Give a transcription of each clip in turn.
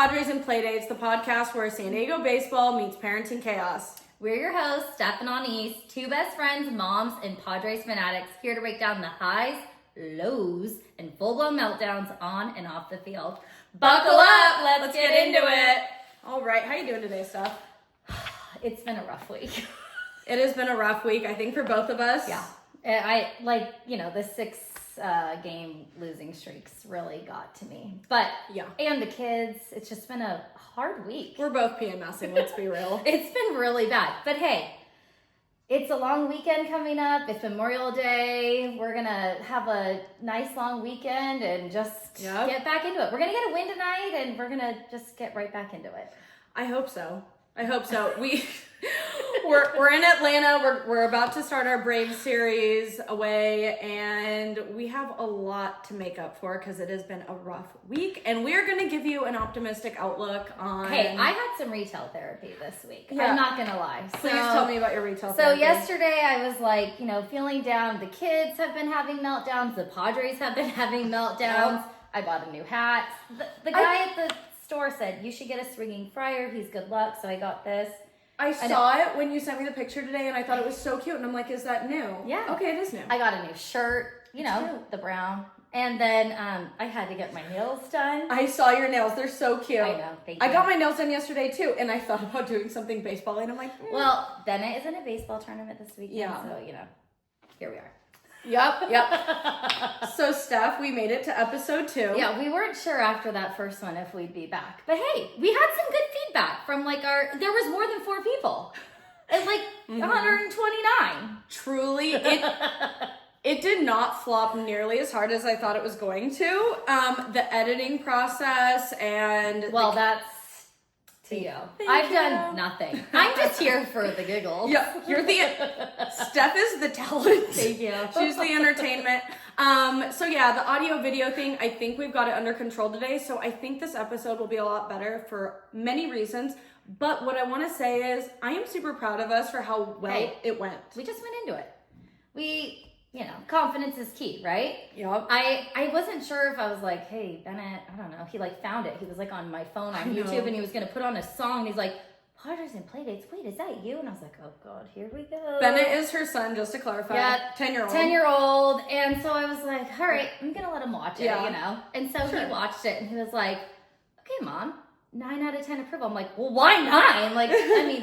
Padres and Playdates, the podcast where San Diego baseball meets parenting chaos. We're your hosts, Steph and Anise, two best friends, moms, and Padres fanatics, here to break down the highs, lows, and full-blown meltdowns on and off the field. Buckle up! Let's get into it! All right, how you doing today, Steph? It's been a rough week. It has been a rough week, I think, for both of us. Yeah. The 6-game losing streaks really got to me. But, yeah. And the kids, it's just been a hard week. We're both PMSing, let's be real. It's been really bad. But hey, it's a long weekend coming up. It's Memorial Day. We're going to have a nice long weekend and just get back into it. We're going to get a win tonight and we're going to just get right back into it. I hope so. We're in Atlanta. We're about to start our Braves series away, and we have a lot to make up for because it has been a rough week. And we're going to give you an optimistic outlook on. Hey, I had some retail therapy this week. Yeah. I'm not going to lie. Please tell me about your retail therapy. So yesterday I was like, feeling down. The kids have been having meltdowns. The Padres have been having meltdowns. I bought a new hat. The guy at the store said, you should get a swinging fryer. He's good luck. So I got this. I saw it when you sent me the picture today, and I thought it was so cute. And I'm like, is that new? Yeah. Okay, it is new. I got a new shirt, the brown. And then I had to get my nails done. I saw your nails. They're so cute. I know. Thank you. I got my nails done yesterday, too. And I thought about doing something baseball. And I'm like, Well, Bennett is in a baseball tournament this weekend. Yeah. So, here we are. Yep. So, Steph, we made it to episode 2. Yeah, we weren't sure after that first one if we'd be back. But hey, we had some good feedback from there was more than 4 people. And 129. Truly, it did not flop nearly as hard as I thought it was going to. The editing process and... Well, that's to you. I've done nothing. I'm just here for the giggles. Yeah, Steph is the talent. Thank you. She's the entertainment. The audio video thing, I think we've got it under control today. So I think this episode will be a lot better for many reasons. But what I want to say is I am super proud of us for how well it went. We just went into it. Confidence is key, right? Yep. I wasn't sure if I was like, hey, Bennett, I don't know. He found it. He was on my phone on YouTube and he was going to put on a song. And he's like, Padres and Playdates. Wait, is that you? And I was like, oh God, here we go. Bennett is her son, just to clarify. Yeah. 10-year-old. 10-year-old. And so I was like, all right, I'm going to let him watch it, And so he watched it and he was like, okay, Mom. 9 out of 10 approval. I'm like, well, why 9?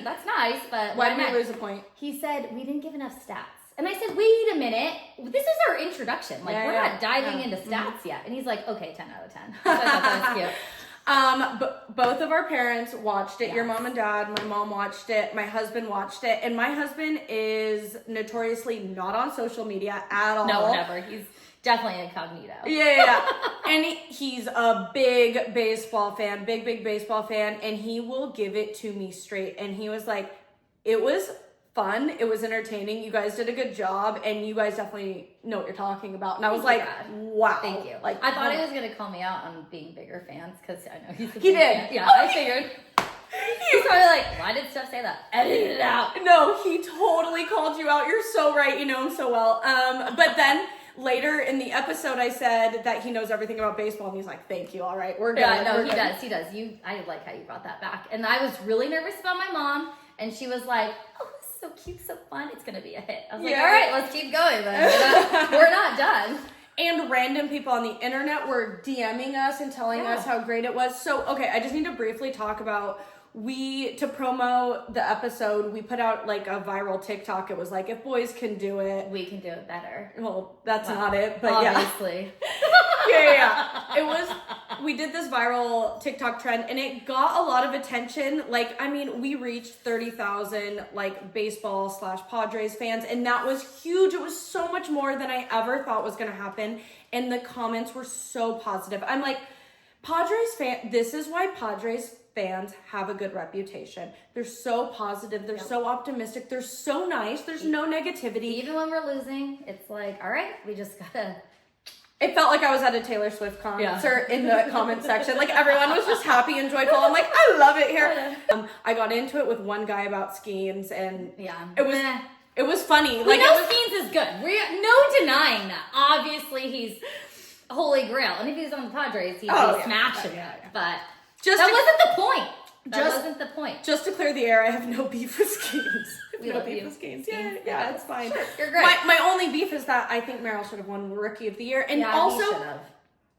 That's nice, but why did we lose a point? He said, we didn't give enough stats. And I said, wait a minute. This is our introduction. We're not diving into stats yet. And he's like, okay, 10 out of 10. So I thought that was cute. But both of our parents watched it. Yes. Your mom and dad. My mom watched it. My husband watched it. And my husband is notoriously not on social media at all. No, never. He's definitely incognito. Yeah. And he's a big baseball fan, big baseball fan. And he will give it to me straight. And he was like, it was fun. It was entertaining. You guys did a good job. And you guys definitely know what you're talking about. And I was like, wow. Thank you. I thought he was going to call me out on being bigger fans because I know he's a big did. fan. Yeah, I figured. He's probably like, why did Steph say that? Edit it out. No, he totally called you out. You're so right. You know him so well. But then later in the episode, I said that he knows everything about baseball, and he's like, thank you, all right, we're good. Yeah, no, we're he good. does. I like how you brought that back. And I was really nervous about my mom, and she was like, oh, this is so cute, so fun, it's going to be a hit. I was like, all right, let's keep going then. We're not done. And random people on the internet were DMing us and telling us how great it was. So, okay, I just need to briefly talk about to promo the episode, we put out a viral TikTok. It was like, if boys can do it, we can do it better. Well, that's not it, but obviously. Yeah. It was, we did this viral TikTok trend and it got a lot of attention. We reached 30,000 baseball/Padres fans, and that was huge. It was so much more than I ever thought was going to happen. And the comments were so positive. I'm like, Padres fan, this is why Padres fans have a good reputation. They're so positive. They're so optimistic. They're so nice. There's no negativity. Even when we're losing, it's like, all right, we just gotta. It felt like I was at a Taylor Swift concert in the comment section. Everyone was just happy and joyful. I'm like, I love it here. I got into it with one guy about Skeens, and it was funny. We know Skeens is good. No denying that. Obviously, he's holy grail. And if he was on the Padres, he'd be smashing it. But That wasn't the point. That wasn't the point. Just to clear the air, I have no beef with Skeens. We love beef with Skeens. Yeah, it's fine. Sure, you're great. My only beef is that I think Merrill should have won Rookie of the Year. And also,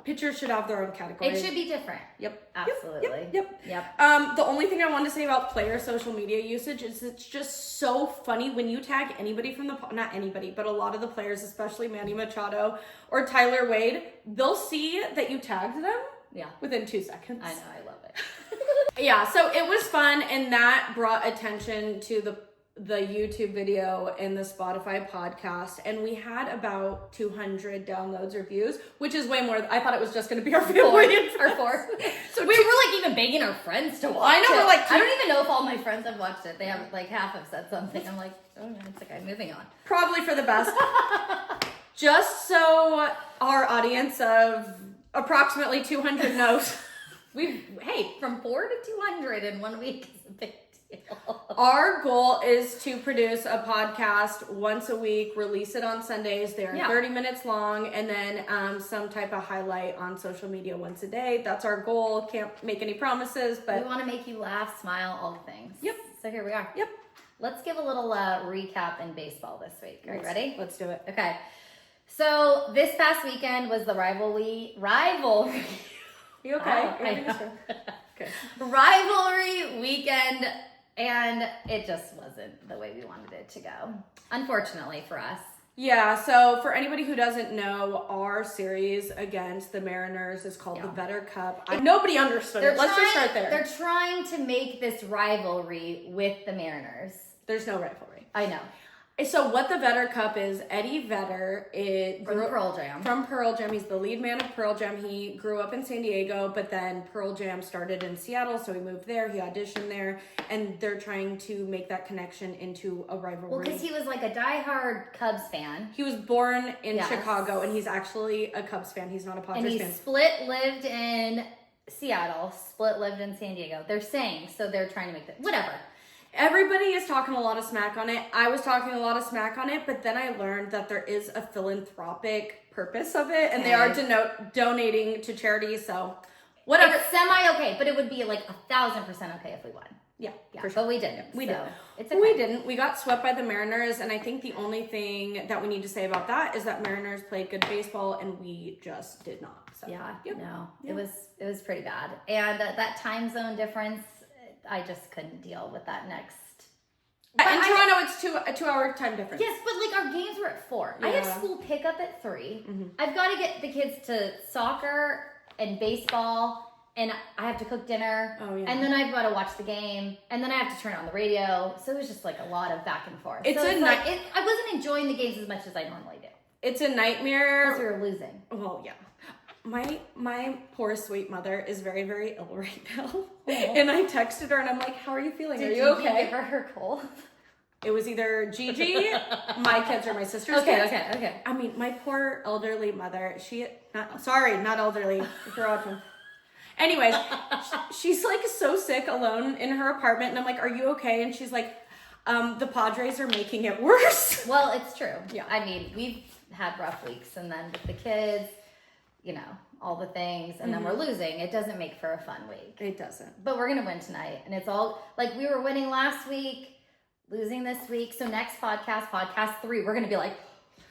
pitchers should have their own category. It should be different. Yep. Absolutely. Yep. The only thing I wanted to say about player social media usage is it's just so funny when you tag anybody from not anybody, but a lot of the players, especially Manny Machado or Tyler Wade, they'll see that you tagged them within 2 seconds. I know, I love it. Yeah, so it was fun, and that brought attention to the YouTube video and the Spotify podcast, and we had about 200 downloads or views, which is way more. I thought it was just going to be our family. Four. So we were like even begging our friends to watch it. We're like, I don't even know if all my friends have watched it. They have like half have said something. I'm like, oh no, it's okay. Moving on. Probably for the best. Just so our audience of approximately 200 knows. From 4 to 200 in 1 week is a big deal. Our goal is to produce a podcast once a week, release it on Sundays. They're 30 minutes long, and then some type of highlight on social media once a day. That's our goal. Can't make any promises, but we want to make you laugh, smile, all the things. Yep. So here we are. Yep. Let's give a little recap in baseball this week. Are you ready? Let's do it. Okay. So this past weekend was the rivalry. You okay? Okay. Rivalry weekend, and it just wasn't the way we wanted it to go, unfortunately for us. Yeah, so for anybody who doesn't know, our series against the Mariners is called the Better Cup. Nobody understood it. Let's just start there. They're trying to make this rivalry with the Mariners. There's no rivalry. I know. So what the Vedder Cup is, Eddie Vedder from Pearl Jam. From Pearl Jam. He's the lead man of Pearl Jam. He grew up in San Diego, but then Pearl Jam started in Seattle, so he moved there. He auditioned there, and they're trying to make that connection into a rivalry. Well, because he was like a diehard Cubs fan. He was born in Chicago, and he's actually a Cubs fan. He's not a Padres fan. And he split-lived in Seattle, split-lived in San Diego. They're saying, so they're trying to make that, whatever. Everybody is talking a lot of smack on it. I was talking a lot of smack on it, but then I learned that there is a philanthropic purpose of it, and they are donating to charity, so whatever. It's semi-okay, but it would be like 1,000% okay if we won. Yeah, for sure. But we didn't. We didn't. It's okay. We didn't. We got swept by the Mariners, and I think the only thing that we need to say about that is that Mariners played good baseball, and we just did not. So. It was pretty bad, and that time zone difference, I just couldn't deal with that next. In Toronto, it's a 2-hour time difference. Yes, but like our games were at 4. Yeah. I have school pickup at 3. Mm-hmm. I've got to get the kids to soccer and baseball, and I have to cook dinner. Oh, yeah. And then I've got to watch the game, and then I have to turn on the radio. So it was just like a lot of back and forth. I wasn't enjoying the games as much as I normally do. It's a nightmare. Because we were losing. Well, yeah. My poor sweet mother is very, very ill right now. And I texted her and I'm like, how are you feeling? Are you okay? Give her cold? It was either Gigi, my kids, or my sister's kids. Okay. I mean, my poor elderly mother, not elderly, if you're watching. Anyways, she's like so sick alone in her apartment and I'm like, are you okay? And she's like, the Padres are making it worse. Well, it's true. Yeah. I mean, we've had rough weeks, and then with the kids, all the things, and then we're losing. It doesn't make for a fun week. It doesn't. But we're going to win tonight. And it's all, like, we were winning last week, losing this week. So next podcast 3, we're going to be like,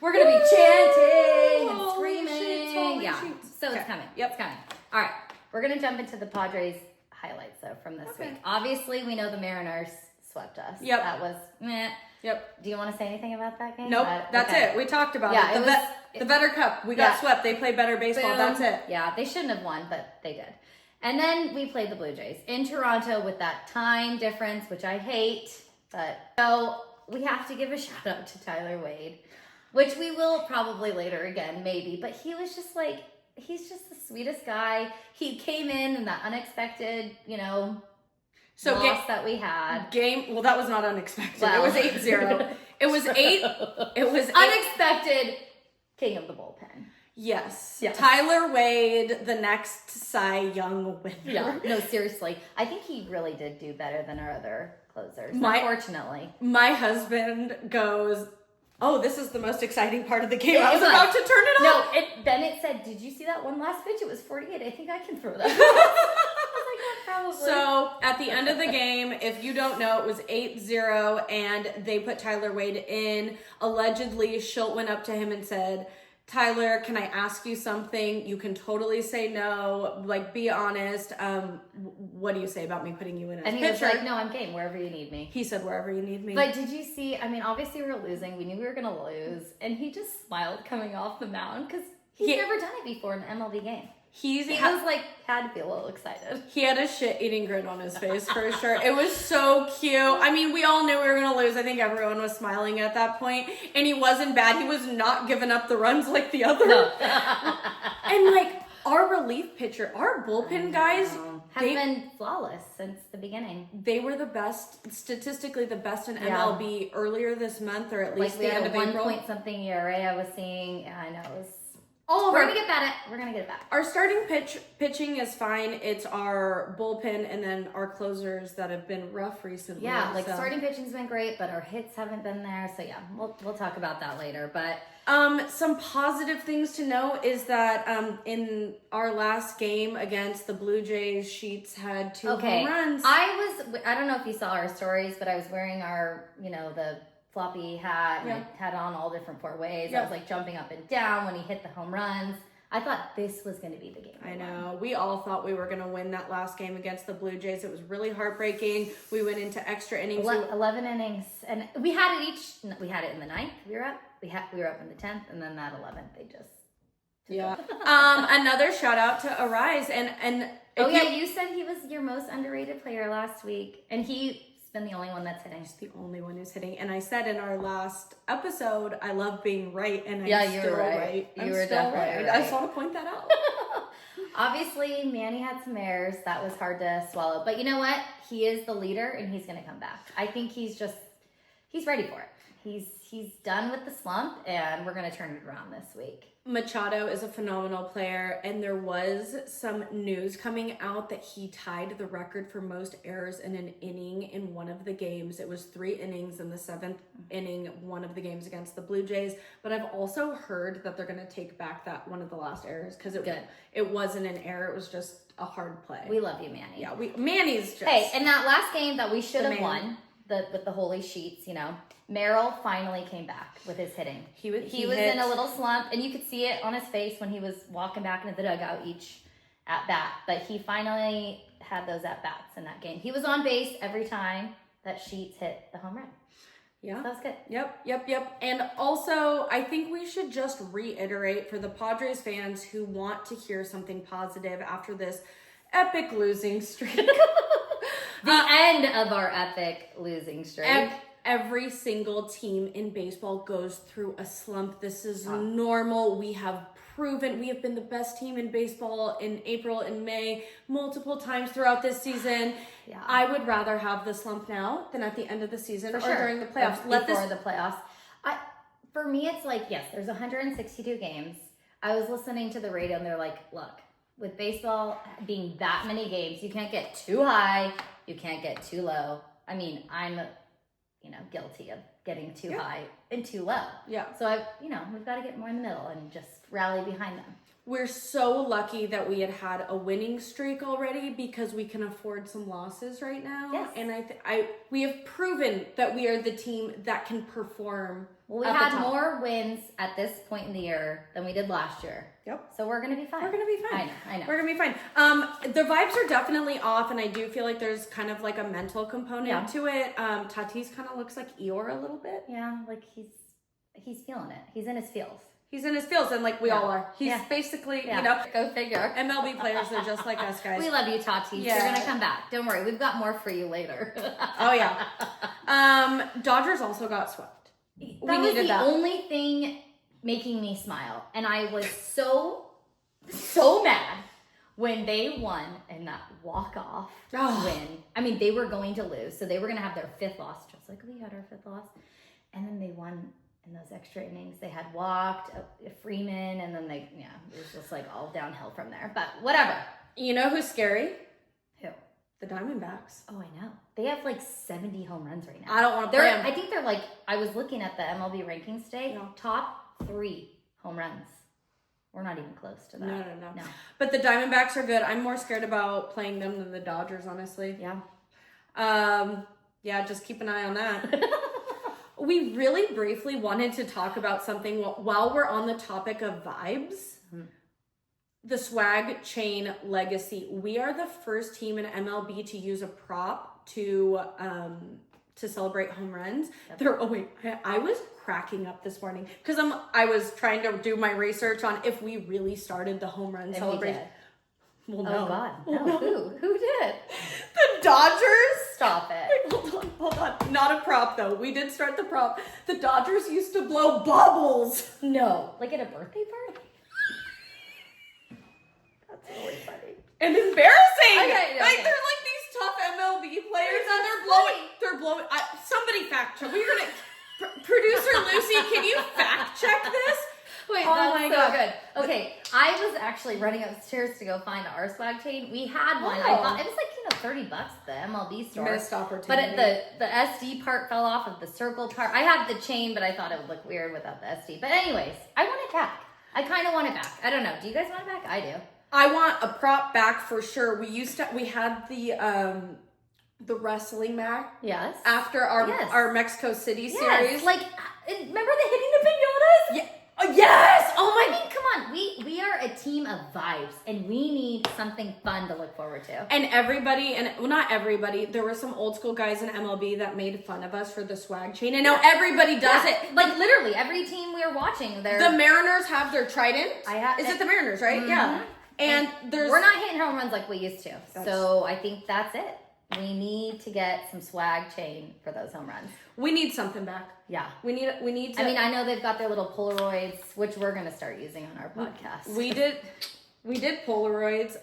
we're going to be chanting and screaming. So it's coming. Yep. It's coming. All right. We're going to jump into the Padres highlights, though, from this week. Obviously, we know the Mariners swept us. Yep. That was meh. Yep. Do you want to say anything about that game? Nope. That's it. We talked about it. The Better Cup. We got swept. They played better baseball. Boom. That's it. Yeah, they shouldn't have won, but they did. And then we played the Blue Jays in Toronto with that time difference, which I hate. But so we have to give a shout out to Tyler Wade, which we will probably later again, maybe. But he was just like, he's just the sweetest guy. He came in that unexpected, loss that we had. Well, that was not unexpected. It was 8-0. It was unexpected. King of the bullpen. Yes. Tyler Wade, the next Cy Young winner. Yeah. No, seriously. I think he really did do better than our other closers, unfortunately. My husband goes, oh, this is the most exciting part of the game. I was about to turn it off. No, then it said, did you see that one last pitch? It was 48. I think I can throw that. I was like, Probably. So at the end of the game, if you don't know, it was 8-0 and they put Tyler Wade in. Allegedly, Schilt went up to him and said, Tyler, can I ask you something? You can totally say no. Like, be honest. What do you say about me putting you in as pitcher? And he was like, no, I'm game, wherever you need me. He said, wherever you need me. But did you see, I mean, obviously we were losing. We knew we were going to lose. And he just smiled coming off the mound because he's never done it before in an MLB game. He was like, had to be a little excited. He had a shit-eating grin on his face for sure. It was so cute. I mean, we all knew we were going to lose. I think everyone was smiling at that point. And he wasn't bad. He was not giving up the runs like the other. No. And like, our relief pitcher, our bullpen guys have been flawless since the beginning. They were the best, statistically the best in MLB earlier this month, or at least like the end of April. 1 point something ERA I was seeing. I know it was... We're gonna get back. We're gonna get it back. Our starting pitching is fine. It's our bullpen and then our closers that have been rough recently. Yeah, like starting pitching's been great, but our hits haven't been there. So yeah, we'll talk about that later. But some positive things to know is that in our last game against the Blue Jays, Sheets had 2 home runs. I don't know if you saw our stories, but I was wearing our, the floppy hat, and I had on all different 4 ways. I was like jumping up and down when he hit the home runs. I thought this was going to be the game. I know. We all thought we were going to win that last game against the Blue Jays. It was really heartbreaking. We went into extra innings. 11 innings. And we had it in the 9th. We were up. We were up in the 10th. And then that 11th, they just... Yeah. Another shout out to Arise. And you said he was your most underrated player last week. And he's been the only one that's hitting. He's the only one who's hitting. And I said in our last episode, I love being right, and you're still right. You were definitely right. I just want to point that out. Obviously, Manny had some errors. That was hard to swallow. But you know what? He is the leader, and he's going to come back. I think he's ready for it. He's done with the slump, and we're going to turn it around this week. Machado is a phenomenal player, and there was some news coming out that he tied the record for most errors in an inning in one of the games. It was 3 innings in the 7th inning, one of the games against the Blue Jays. But I've also heard that they're going to take back that one of the last errors because it wasn't an error. It was just a hard play. We love you, Manny. Yeah, Manny's just... Hey, and that last game that we should have won, with the holy sheets, Merrill finally came back with his hitting. He was in a little slump, and you could see it on his face when he was walking back into the dugout each at bat. But he finally had those at bats in that game. He was on base every time that Sheets hit the home run. Yeah, so that was good. Yep. And also, I think we should just reiterate for the Padres fans who want to hear something positive after this epic losing streak. The end of our epic losing streak. Every single team in baseball goes through a slump. This is normal. We have proven we have been the best team in baseball in April and May multiple times throughout this season. Yeah. I would rather have the slump now than at the end of the season during the playoffs. Before the playoffs. For me, it's like, yes, there's 162 games. I was listening to the radio and they're like, look, with baseball being that many games, you can't get too high, you can't get too low. I mean, I'm guilty of getting too high and too low. Yeah. So we've got to get more in the middle and just rally behind them. We're so lucky that we had a winning streak already because we can afford some losses right now. Yes. And we have proven that we are the team that can perform. Well, we had more wins at this point in the year than we did last year. Yep. So we're going to be fine. We're going to be fine. I know. We're going to be fine. The vibes are definitely off, and I do feel like there's kind of like a mental component to it. Tatis kind of looks like Eeyore a little bit. Yeah, like he's feeling it. He's in his feels. He's in his feels, and like we all are. He's basically, go figure. MLB players are just like us, guys. We love you, Tatis. Yeah. You're going to come back. Don't worry. We've got more for you later. Oh, yeah. Dodgers also got swept. That was the only thing making me smile. And I was so mad when they won in that walk-off win. I mean, they were going to lose, so they were going to have their 5th loss, just like we had our 5th loss. And then they won in those extra innings. They had walked Freeman, and then it was just like all downhill from there. But whatever. You know who's scary? Who? The Diamondbacks. Oh, I know. They have like 70 home runs right now. I don't want to play them. I think they're like, I was looking at the MLB rankings today, top 3 home runs We're not even close to that. No. But the Diamondbacks are good. I'm more scared about playing them than the Dodgers, honestly. Yeah. Yeah, just keep an eye on that. We really briefly wanted to talk about something while we're on the topic of vibes. Mm-hmm. The swag chain legacy. We are the first team in MLB to use a prop to celebrate home runs. Yep. I was cracking up this morning because I was trying to do my research on if we really started the home run celebration. Well, no. Oh God, no. Who did? The Dodgers. Stop it. Hold on. Not a prop though. We did start the prop. The Dodgers used to blow bubbles. No, like at a birthday party. That's really funny and embarrassing. Okay. Like they're like these tough MLB players and they're blowing. Somebody fact check. We're gonna. Producer Lucy, can you fact check this? Wait, that's so good. Okay, I was actually running upstairs to go find our swag chain. We had one. I thought it was like $30 at the MLB store. Missed opportunity. But the SD part fell off of the circle part. I had the chain, but I thought it would look weird without the SD. But anyways, I want it back. I kind of want it back. I don't know. Do you guys want it back? I do. I want a prop back for sure. We had the wrestling match. Yes. After our Mexico City series. Yes. Like, remember the hitting the pinatas? Yeah. Oh, yes! Oh my! I mean, come on. We are a team of vibes, and we need something fun to look forward to. And everybody, not everybody, there were some old school guys in MLB that made fun of us for the swag chain, and now everybody does it. Like literally every team we are watching, the Mariners have their trident. Is it the Mariners, right? Mm-hmm. Yeah. And we're not hitting home runs like we used to. So I think that's it. We need to get some swag chain for those home runs. We need something back. Yeah. We need to. I mean, I know they've got their little Polaroids, which we're going to start using on our podcast. We did Polaroids.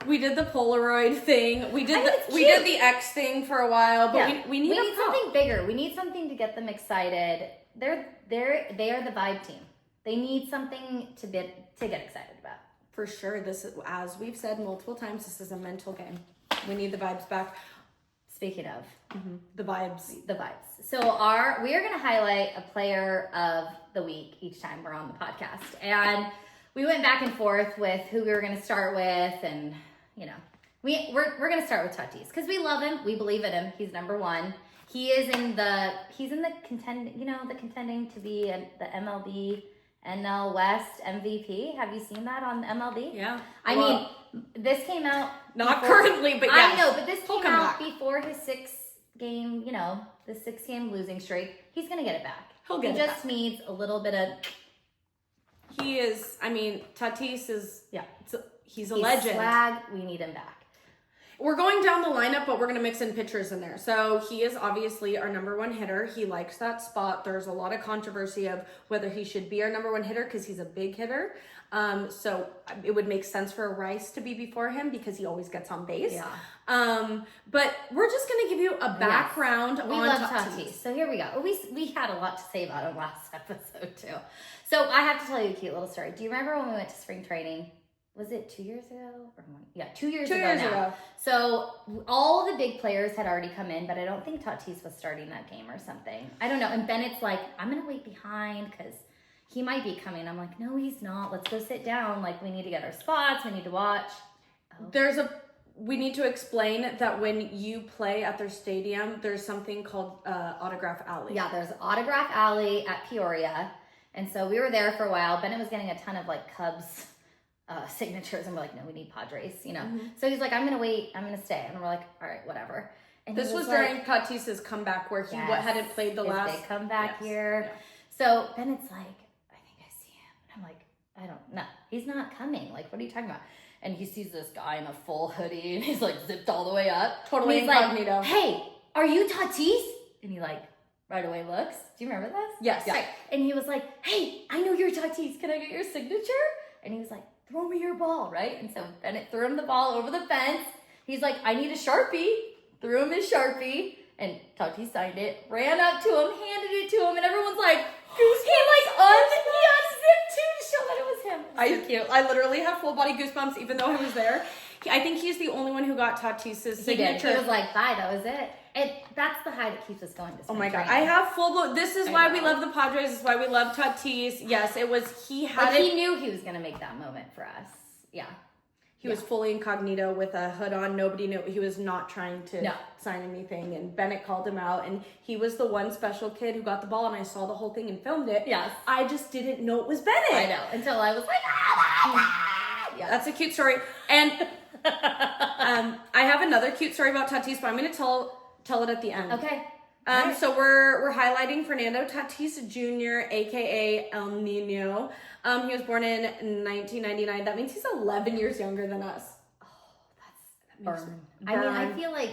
We did the Polaroid thing. We did the X thing for a while, but we need something bigger. We need something to get them excited. They are the vibe team. They need something to get excited about. For sure. This is, as we've said multiple times, this is a mental game. We need the vibes back. Speaking of the vibes. So we are going to highlight a player of the week each time we're on the podcast. And we went back and forth with who we were going to start with. And, we're going to start with Tatis because we love him. We believe in him. He's number one. He's in the contending to be the MLB NL West MVP. Have you seen that on MLB? Yeah. I mean, this came out not currently, but yeah. I know, but this came out before his 6-game, the 6-game losing streak. He's gonna get it back. He just needs a little bit of. He is. I mean, Tatis is. Yeah. He's a legend. Swag. We need him back. We're going down the lineup, but we're going to mix in pitchers in there. So he is obviously our number one hitter. He likes that spot. There's a lot of controversy of whether he should be our number one hitter because he's a big hitter. So it would make sense for Rice to be before him because he always gets on base. Yeah. But we're just going to give you a background on Tatis. So here we go. We had a lot to say about him last episode too. So I have to tell you a cute little story. Do you remember when we went to spring training? Was it 2 years ago? Or one? Yeah, 2 years ago. So all the big players had already come in, but I don't think Tatis was starting that game or something. I don't know. And Bennett's like, I'm going to wait behind because he might be coming. I'm like, no, he's not. Let's go sit down. Like, we need to get our spots. We need to watch. Oh. We need to explain that when you play at their stadium, there's something called Autograph Alley. Yeah, there's Autograph Alley at Peoria. And so we were there for a while. Bennett was getting a ton of Cubs signatures, and we're like, no, we need Padres, So he's like, I'm gonna wait, I'm gonna stay, and we're like, all right, whatever. And this was during Tatis's comeback where he hadn't played the last big comeback here. Yeah. So Bennett's like, I think I see him, and I'm like, I don't know, he's not coming. Like, what are you talking about? And he sees this guy in a full hoodie, and he's zipped all the way up, totally incognito. Like, hey, are you Tatis? And he right away looks. Do you remember this? Yes. Yeah. Right. And he was like, hey, I know you're Tatis. Can I get your signature? And he was like, throw me your ball, right? And so Bennett threw him the ball over the fence. He's like, I need a Sharpie. Threw him his Sharpie. And Tatis signed it, ran up to him, handed it to him, and everyone's like, he unzipped too to show that it was him. So cute. I literally have full body goosebumps even though I was there. I think he's the only one who got Tatis's signature. He was like, bye, that was it. And that's the high that keeps us going to Oh my God. training. I have full blown. This is why we love the Padres. This is why we love Tatis. Yes, it was, he knew he was going to make that moment for us. Yeah. He was fully incognito with a hood on. Nobody knew. He was not trying to sign anything. And Bennett called him out. And he was the one special kid who got the ball. And I saw the whole thing and filmed it. Yes. I just didn't know it was Bennett. I know. Until I was like, yeah. That's a cute story. And I have another cute story about Tatis, but I'm going to tell it at the end. Okay. So we're highlighting Fernando Tatis Jr., aka El Nino. He was born in 1999. That means he's 11 years younger than us. Oh, that's burn. I mean, I feel like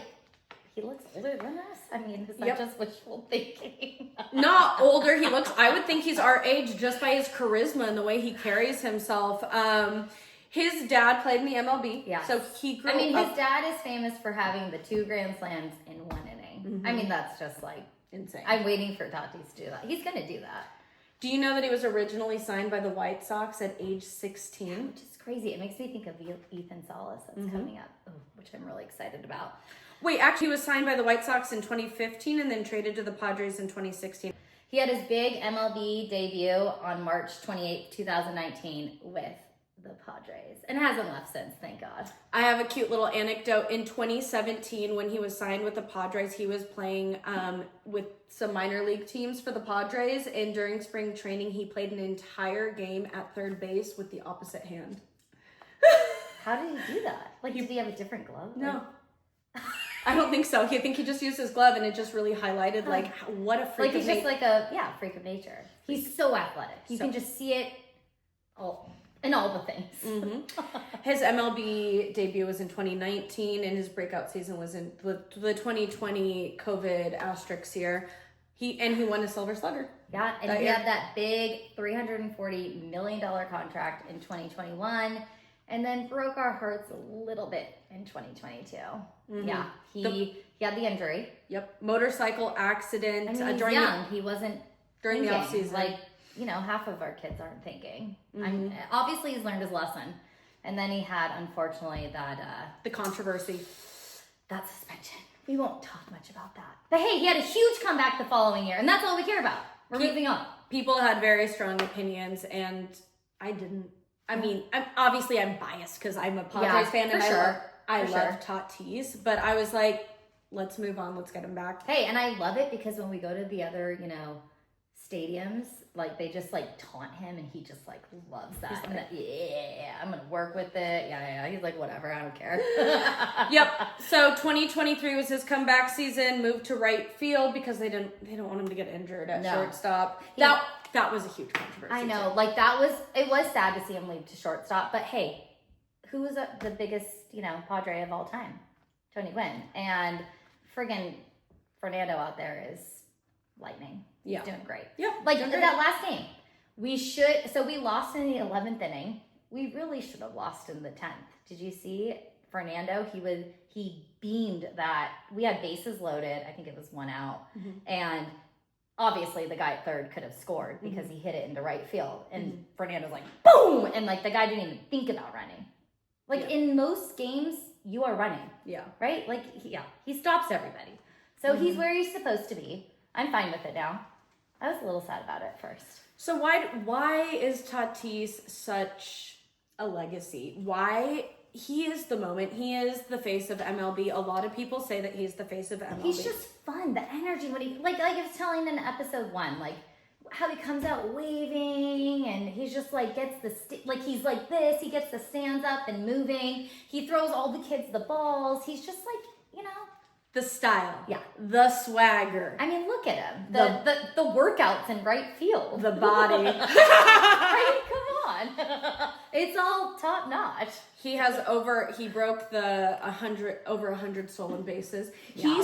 he looks older than us. I mean, is that just wishful thinking? Not older. He looks. I would think he's our age just by his charisma and the way he carries himself. His dad played in the MLB. Yeah. So he grew up. I mean, his dad is famous for having the 2 Grand Slams in 1 inning. Mm-hmm. I mean, that's just like insane. I'm waiting for Tatis to do that. He's going to do that. Do you know that he was originally signed by the White Sox at age 16? Yeah, which is crazy. It makes me think of Ethan Salas that's coming up, which I'm really excited about. Wait, actually, he was signed by the White Sox in 2015 and then traded to the Padres in 2016. He had his big MLB debut on March 28, 2019 with the Padres and hasn't left since, thank God. I have a cute little anecdote. In 2017, when he was signed with the Padres, he was playing with some minor league teams for the Padres, and during spring training, he played an entire game at third base with the opposite hand. How did he do that? Like, did he have a different glove? No. I don't think so. I think he just used his glove, and it just really highlighted, like, what a freak of nature. Like, he's just like a, freak of nature. He's so athletic. You can just see it all. And all the things. Mm-hmm. His MLB debut was in 2019, and his breakout season was in the 2020 COVID asterisk year. He won a Silver Slugger. Yeah, and he had that big $340 million contract in 2021, and then broke our hearts a little bit in 2022. Mm-hmm. Yeah, he had the injury. Yep, motorcycle accident. I mean, he's young. He wasn't during the off season. Like, half of our kids aren't thinking. Obviously, he's learned his lesson. And then he had, unfortunately, the controversy. That suspension. We won't talk much about that. But hey, he had a huge comeback the following year, and that's all we care about. We're moving on. People had very strong opinions, and I didn't. I mean, I'm biased because I'm a Padres fan, and I love Tatis. But I was like, let's move on. Let's get him back. Hey, and I love it because when we go to the other, stadiums, like they just like taunt him and he just like loves that. He's like, I'm gonna work with it. Yeah. He's like, whatever, I don't care. Yep. So 2023 was his comeback season. Moved to right field because they don't want him to get injured at shortstop. That was a huge controversy. I know. Too. Like it was sad to see him leave to shortstop. But hey, who was the biggest Padre of all time? Tony Gwynn. And friggin' Fernando out there is lightning. Yeah. Doing great. Yeah. Like that last game. We lost in the 11th inning. We really should have lost in the 10th. Did you see Fernando? He beamed that. We had bases loaded. I think it was 1 out. Mm-hmm. And obviously the guy at third could have scored because he hit it into right field. And Fernando's like, boom! And like the guy didn't even think about running. Like in most games, you are running. Yeah. Right? Like, he stops everybody. So he's where he's supposed to be. I'm fine with it now. I was a little sad about it at first. So why is Tatis such a legacy? Why he is the moment? He is the face of MLB. A lot of people say that he's the face of MLB. He's just fun. The energy when he like I was telling in episode 1, like how he comes out waving and he's just like gets he's like this. He gets the stands up and moving. He throws all the kids the balls. He's just like the style. Yeah. The swagger. I mean, look at him. The workouts in right field. The body. I mean, come on. It's all top notch. He broke the over 100 stolen bases. Yeah.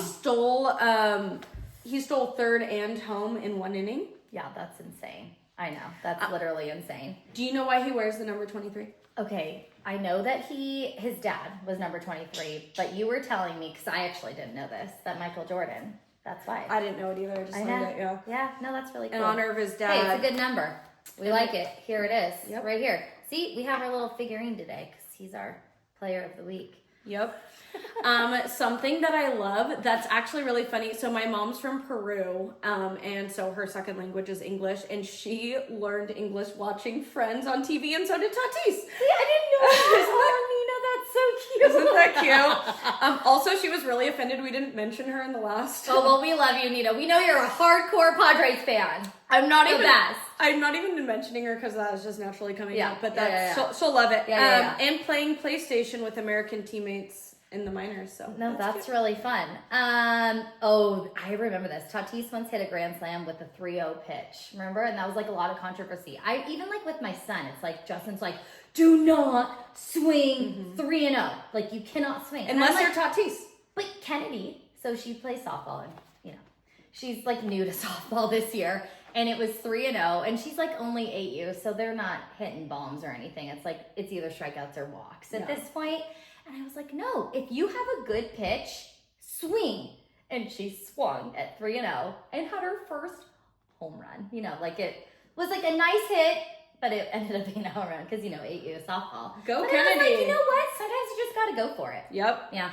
He stole third and home in 1 inning. Yeah, that's insane. I know. That's literally insane. Do you know why he wears the number 23? Okay, I know that his dad was number 23, but you were telling me, because I actually didn't know this, that Michael Jordan, that's why. I didn't know it either. I just learned it, yeah. Yeah, no, that's really cool. In honor of his dad. Hey, it's a good number. We like it. Here it is, right here. See, we have our little figurine today, because he's our player of the week. Yep. Something that I love that's actually really funny. So my mom's from Peru, and so her second language is English, and she learned English watching Friends on TV, and so did Tatis. See, I didn't know that. That's so cute. Isn't that cute? Also, she was really offended we didn't mention her in the last. Oh, well, we love you, Nina. We know you're a hardcore Padres fan. I'm not even mentioning her because that was just naturally coming up, but she'll love it. And playing PlayStation with American teammates in the minors. So no, that's really fun. I remember this. Tatis once hit a grand slam with a 3-0 pitch. Remember? And that was like a lot of controversy. I even like with my son, it's like Justin's like, do not swing 3-0. Like you cannot swing unless you're Tatis. But Kennedy, so she plays softball, and she's like new to softball this year. And it was 3-0, and she's like only 8U, so they're not hitting bombs or anything. It's like it's either strikeouts or walks at this point. And I was like, no, if you have a good pitch, swing. And she swung at 3-0 and had her first home run. Like it was like a nice hit, but it ended up being a home run because 8U softball. Go but Kennedy! I was like, you know what? Sometimes you just got to go for it. Yep. Yeah.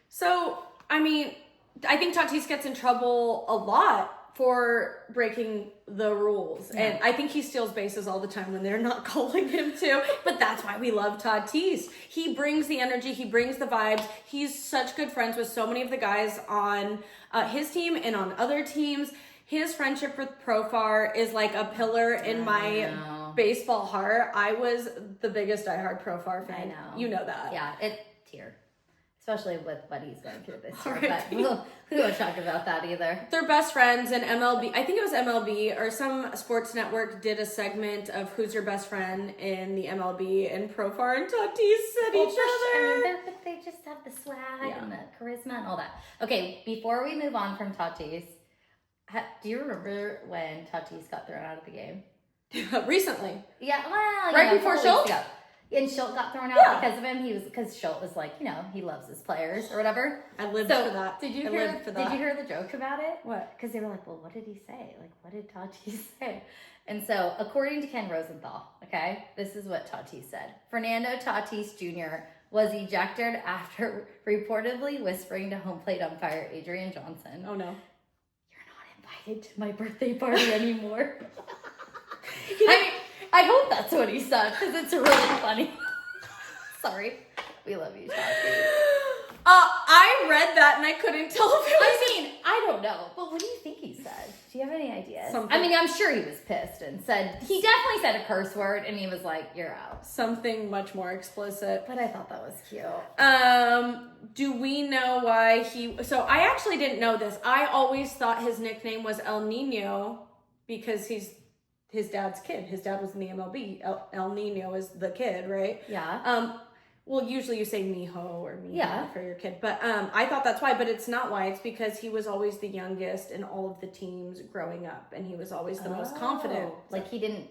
So I think Tatis gets in trouble a lot for breaking the rules. And I think he steals bases all the time when they're not calling him to. But that's why we love Tatis. He brings the energy. He brings the vibes. He's such good friends with so many of the guys on his team and on other teams. His friendship with Profar is like a pillar in my baseball heart. I was the biggest diehard Profar fan. I know. You know that. Yeah, tear. Especially with what he's going through this year. But we won't talk about that either. They're best friends, and MLB, I think it was MLB or some sports network did a segment of who's your best friend in the MLB, and Profar and Tatis said each other. They just have the swag and the charisma and all that. Okay, before we move on from Tatis, do you remember when Tatis got thrown out of the game? Recently. Yeah, well, right before Schultz? And Schultz got thrown out because of him. Because Schultz was like, he loves his players or whatever. I lived for that. Did you hear the joke about it? What? Because they were like, well, what did he say? Like, what did Tatis say? And so, according to Ken Rosenthal, okay, this is what Tatis said. Fernando Tatis Jr. was ejected after reportedly whispering to home plate umpire Adrian Johnson. Oh, no. You're not invited to my birthday party anymore. I hope that's what he said, because it's really funny. Sorry. We love you, Tatis. I read that and I couldn't tell if it was... I don't know. But what do you think he said? Do you have any ideas? Something. I'm sure he was pissed and he definitely said a curse word, and he was like, you're out. Something much more explicit. But I thought that was cute. Do we know why so I actually didn't know this. I always thought his nickname was El Nino because he's his dad's kid. His dad was in the MLB. El Nino is the kid, right? Yeah. Well, usually you say mijo or mija for your kid. But I thought that's why, but it's not why. It's because he was always the youngest in all of the teams growing up, and he was always the most confident. Like he didn't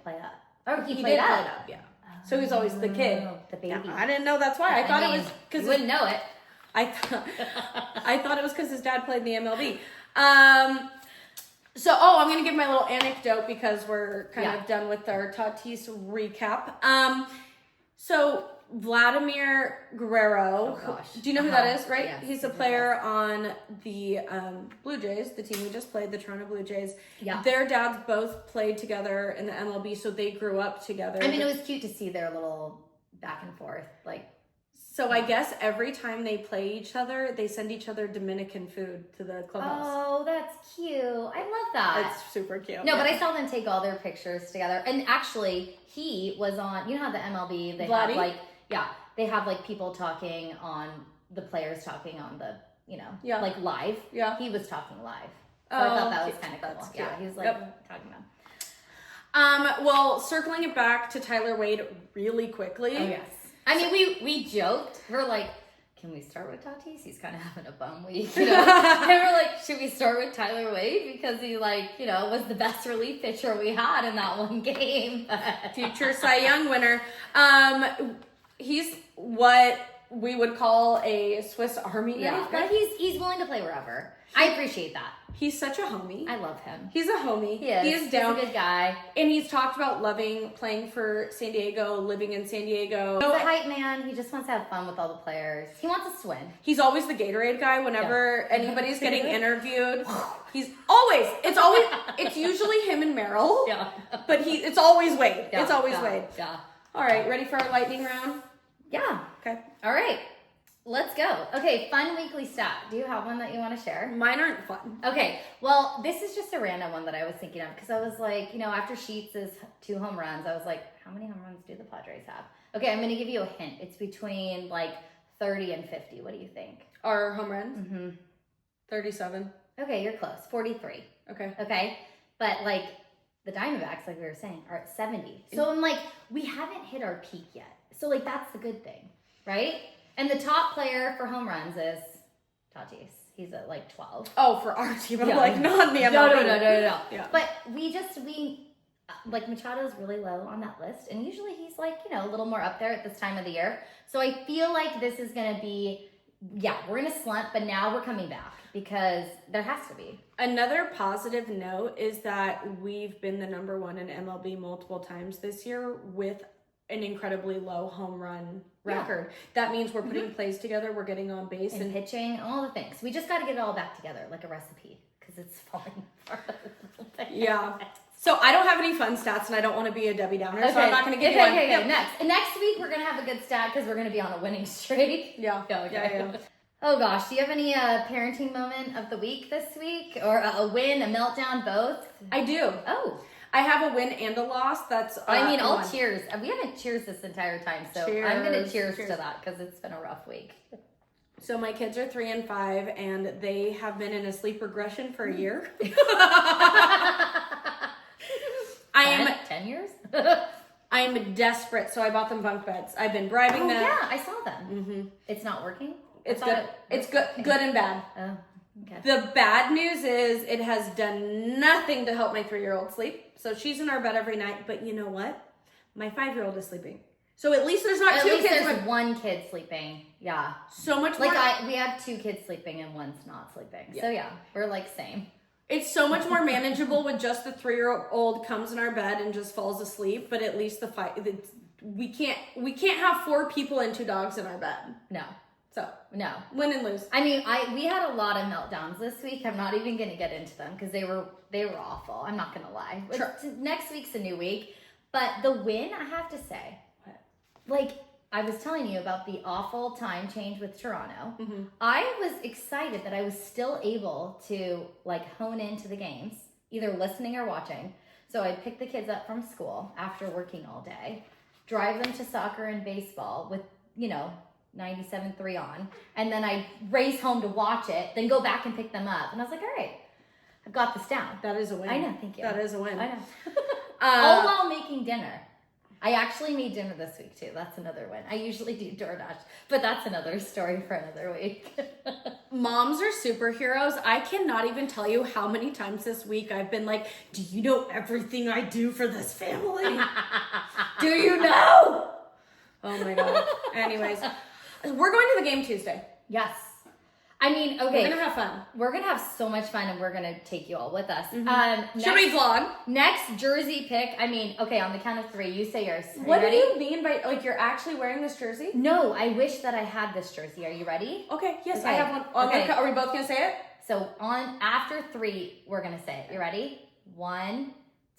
play up. Or he did played play up. up, yeah. So he's always the kid. The baby. Yeah, I didn't know that's why. I thought it was because you wouldn't know it. I thought it was because his dad played in the MLB. So, I'm going to give my little anecdote because we're kind of done with our Tatis recap. So, Vladimir Guerrero, do you know who that is, right? Yeah, he's a player on the Blue Jays, the team we just played, the Toronto Blue Jays. Yeah. Their dads both played together in the MLB, so they grew up together. It was cute to see their little back and forth, So I guess every time they play each other, they send each other Dominican food to the clubhouse. Oh, that's cute. I love that. It's super cute. No, but I saw them take all their pictures together. And actually, he was on, how the MLB, they have they have people talking on, the players talking on the, live. Yeah. He was talking live. So I thought that was kind of cool. Cute. Yeah, he was talking about. Well, circling it back to Tyler Wade really quickly. Oh, yes. We joked. We're like, can we start with Tatis? He's kind of having a bum week, And we're like, should we start with Tyler Wade? Because he, was the best relief pitcher we had in that one game. Future Cy Young winner. He's what we would call a Swiss Army Yeah, knife. but he's willing to play wherever. I appreciate that. He's such a homie. I love him. He's a homie. He is. He is down. He's a good guy. And he's talked about loving playing for San Diego, living in San Diego. He's a hype man. He just wants to have fun with all the players. He wants us to win. He's always the Gatorade guy whenever anybody's getting interviewed. He's always, it's usually him and Meryl. Yeah. But it's always Wade. Yeah, It's always yeah, Wade. Yeah. All right, ready for our lightning round? Yeah. Okay. All right. Let's go. Okay, fun weekly stat. Do you have one that you want to share? Mine aren't fun. Okay, well, this is just a random one that I was thinking of because I was like, after Sheets' 2 home runs, I was like, how many home runs do the Padres have? Okay, I'm going to give you a hint. It's between like 30 and 50. What do you think? Our home runs? Mm-hmm. 37. Okay, you're close. 43. Okay. Okay, but like the Diamondbacks, like we were saying, are at 70. So I'm like, we haven't hit our peak yet. So like that's the good thing, right? And the top player for home runs is Tatis. He's at like 12. Oh, for our team. I'm Yeah. like, not the MLB. No. Yeah. But like Machado's really low on that list. And usually he's like, a little more up there at this time of the year. So I feel like this is going to be, we're in a slump, but now we're coming back because there has to be. Another positive note is that we've been the number one in MLB multiple times this year with an incredibly low home run record. That means we're putting plays together, we're getting on base And pitching, all the things. We just got to get it all back together like a recipe because it's falling apart. Yeah. So I don't have any fun stats and I don't want to be a Debbie Downer, so I'm not going to give you one. Okay, Yep. Next week we're going to have a good stat because we're going to be on a winning streak. Yeah. Yeah. Oh gosh, do you have any parenting moment of the week this week? Or a win, a meltdown, both? I do. Oh. I have a win and a loss. That's I'll one. cheers. We haven't cheers this entire time, so I'm going to cheers to that because it's been a rough week. So my kids are 3 and 5 and they have been in a sleep regression for a year. I am 10 years? I am desperate, so I bought them bunk beds. I've been bribing them. Yeah, I saw them. Mm-hmm. It's not working? It's good. It's good and bad. Oh, okay. The bad news is it has done nothing to help my 3-year-old sleep. So she's in our bed every night, but you know what? My 5-year-old is sleeping. So at least there's not at two least kids. There's one kid sleeping. Yeah. So much more. We have 2 kids sleeping and one's not sleeping. Yeah. So yeah, we're like same. It's so much more manageable with just the 3-year-old comes in our bed and just falls asleep. But at least we can't have 4 people and 2 dogs in our bed. No. So no, win and lose. I mean, we had a lot of meltdowns this week. I'm not even going to get into them because they were awful. I'm not going to lie. Sure. Next week's a new week, but the win, I have to say, like I was telling you about the awful time change with Toronto. Mm-hmm. I was excited that I was still able to like hone into the games, either listening or watching. So I'd pick the kids up from school after working all day, drive them to soccer and baseball with 97.3 on, and then I race home to watch it, then go back and pick them up. And I was like, all right, I've got this down. That is a win. I know, thank you. That is a win. I know. All while making dinner. I actually made dinner this week too. That's another win. I usually do DoorDash, but that's another story for another week. Moms are superheroes. I cannot even tell you how many times this week I've been like, do you know everything I do for this family? Do you know? Oh my God. Anyways, we're going to the game Tuesday. Yes. I mean, okay. We're going to have fun. We're going to have so much fun and we're going to take you all with us. Mm-hmm. Should we vlog? Next jersey pick. I mean, okay, on the count of 3, you say yours. What do you mean by, like, you're actually wearing this jersey? No, I wish that I had this jersey. Are you ready? Okay, yes, Okay. I have one. Okay. Are we both going to say it? So after 3, we're going to say it. You ready? 1,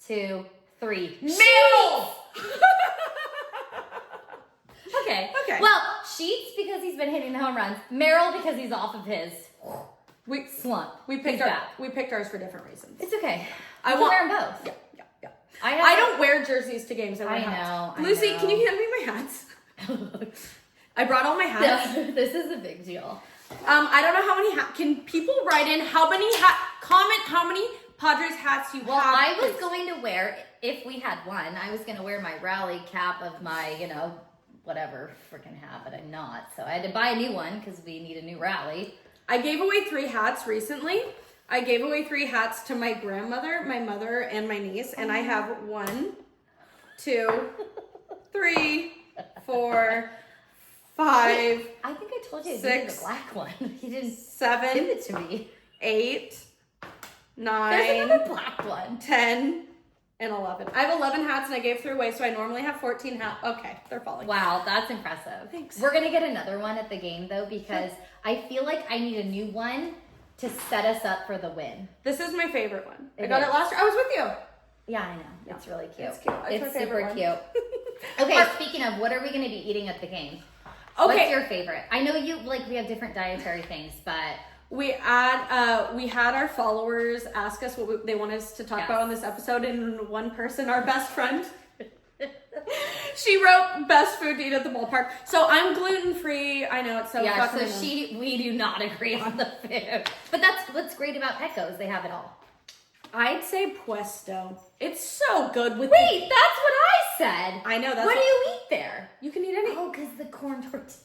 2, 3. Meryl! Okay. Okay. Well, Sheets because he's been hitting the home runs. Merrill because he's off of his slump. We picked ours for different reasons. It's okay. I can wear them both. Yeah. I don't wear jerseys to games. I know. Lucy, can you hand me my hats? I brought all my hats. This is a big deal. I don't know how many hats. Can people write in comment how many Padres hats you have? Well, I was going to wear, if we had one, I was going to wear my rally cap of my, whatever freaking hat, but I'm not. So I had to buy a new one because we need a new rally. I gave away 3 hats recently. I gave away 3 hats to my grandmother, my mother, and my niece. And I have 1, 2, 3, 4, 5. Wait, I think I told you I needed the black one. You didn't 7. give it to me. 8. 9. There's another black one. 10. And 11. I have 11 hats and I gave 3 away, so I normally have 14 hats. Okay, they're falling. Wow, that's impressive. Thanks. We're going to get another one at the game, though, because I feel like I need a new one to set us up for the win. This is my favorite one. I got it last year. I was with you. Yeah, I know. It's really cute. It's cute. It's super cute. Okay, speaking of, what are we going to be eating at the game? Okay. What's your favorite? I know we have different dietary things, but... We had our followers ask us what they want us to talk about on this episode, and one person, our best friend, she wrote best food to eat at the ballpark. So I'm gluten-free. I know it's so fucking we do not agree on the food. But that's what's great about Petco's. They have it all. I'd say Puesto. It's so good with Wait, that's what I said. I know. What do you eat there? You can eat anything. Oh, because the corn tortillas.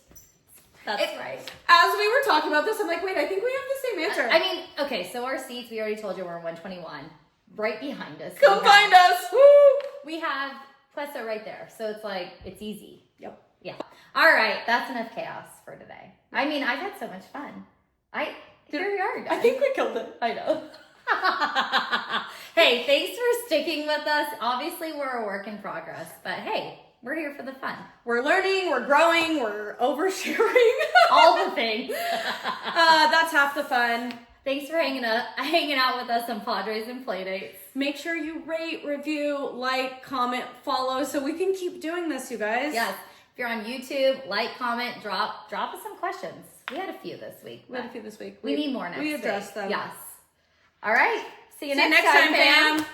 That's right. As we were talking about this, I'm like, wait, I think we have the same answer. I mean, okay, so our seats, we already told you we're 121. Right behind us. Come find us. Woo! We have Puesto right there. So it's like, it's easy. Yep. Yeah. All right. That's enough chaos for today. I mean, I've had so much fun. Here we are, guys. I think we killed it. I know. Hey, thanks for sticking with us. Obviously, we're a work in progress, but hey, we're here for the fun. We're learning, we're growing, we're oversharing. All the things. That's half the fun. Thanks for hanging out with us on Padres and Playdates. Make sure you rate, review, like, comment, follow, so we can keep doing this, you guys. Yes. If you're on YouTube, like, comment, drop us some questions. We had a few this week. We need more next week. We need more next week. We addressed them. Yes. All right. See you next time, fam.